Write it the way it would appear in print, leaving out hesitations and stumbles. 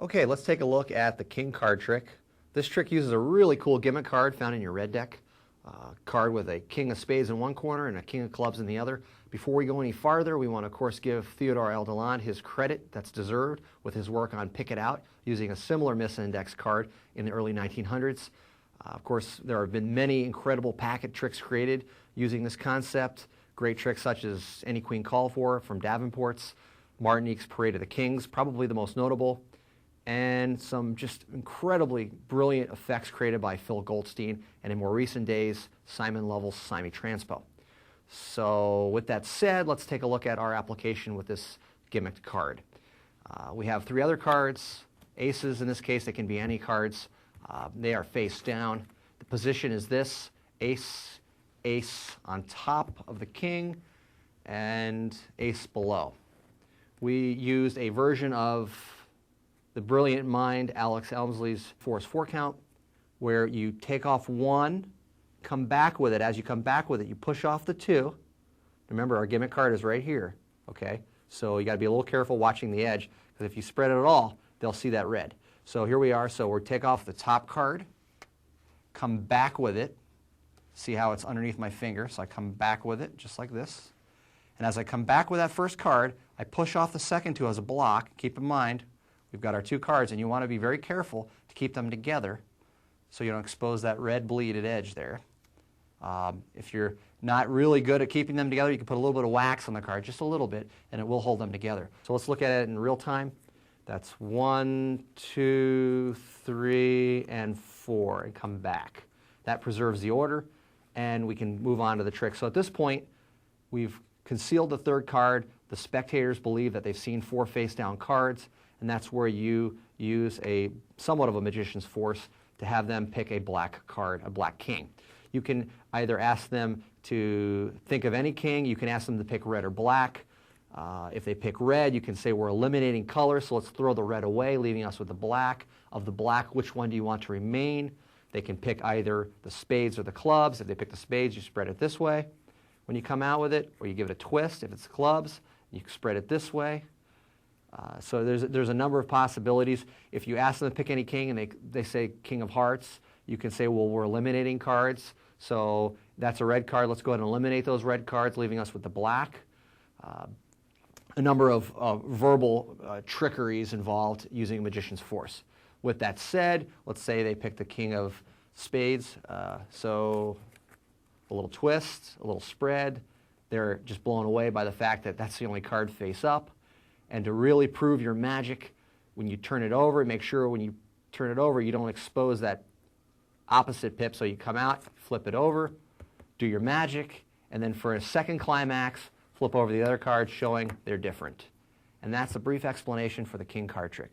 Okay, let's take a look at the king card trick. This trick uses a really cool gimmick card found in your red deck. Card with a king of spades in one corner and a king of clubs in the other. Before we go any farther, we want to, of course, give Theodore Eldalon his credit that's deserved with his work on Pick It Out, using a similar misindex card in the early 1900s. Of course, there have been many incredible packet tricks created using this concept. Great tricks such as Any Queen Call For from Davenport's, Martinique's Parade of the Kings, probably the most notable, and some just incredibly brilliant effects created by Phil Goldstein, and in more recent days, Simon Lovell's Sime Transpo. So with that said, let's take a look at our application with this gimmicked card. We have three other cards, aces in this case. They can be any cards. They are face down. The position is this: ace, ace on top of the king, and ace below. We used a version of the brilliant mind Alex Elmsley's Force 4 count, where you take off one, come back with it. As you come back with it, you push off the two. Remember, our gimmick card is right here, okay? So you got to be a little careful watching the edge, because if you spread it at all, they'll see that red. So here we are. So we'll take off the top card, come back with it. See how it's underneath my finger? So I come back with it just like this. And as I come back with that first card, I push off the second two as a block. Keep in mind, we've got our two cards, and you want to be very careful to keep them together so you don't expose that red bleeded edge there. If you're not really good at keeping them together, you can put a little bit of wax on the card, just a little bit, and it will hold them together. So let's look at it in real time. That's 1, 2, 3, and 4, and come back. That preserves the order, and we can move on to the trick. So at this point, we've concealed the third card. The spectators believe that they've seen 4 face-down cards, and that's where you use somewhat of a magician's force to have them pick a black card, a black king. You can either ask them to think of any king. You can ask them to pick red or black. If they pick red, you can say we're eliminating color, so let's throw the red away, leaving us with the black. Of the black, which one do you want to remain? They can pick either the spades or the clubs. If they pick the spades, you spread it this way when you come out with it, or you give it a twist. If it's clubs, you spread it this way. So there's a number of possibilities. If you ask them to pick any king and they say king of hearts, you can say, well, we're eliminating cards. So that's a red card. Let's go ahead and eliminate those red cards, leaving us with the black. A number of verbal trickeries involved using a magician's force. With that said, let's say they pick the king of spades. So a little twist, a little spread. They're just blown away by the fact that that's the only card face up. And to really prove your magic, when you turn it over, make sure when you turn it over, you don't expose that opposite pip. So you come out, flip it over, do your magic, and then for a second climax, flip over the other card, showing they're different. And that's a brief explanation for the king card trick.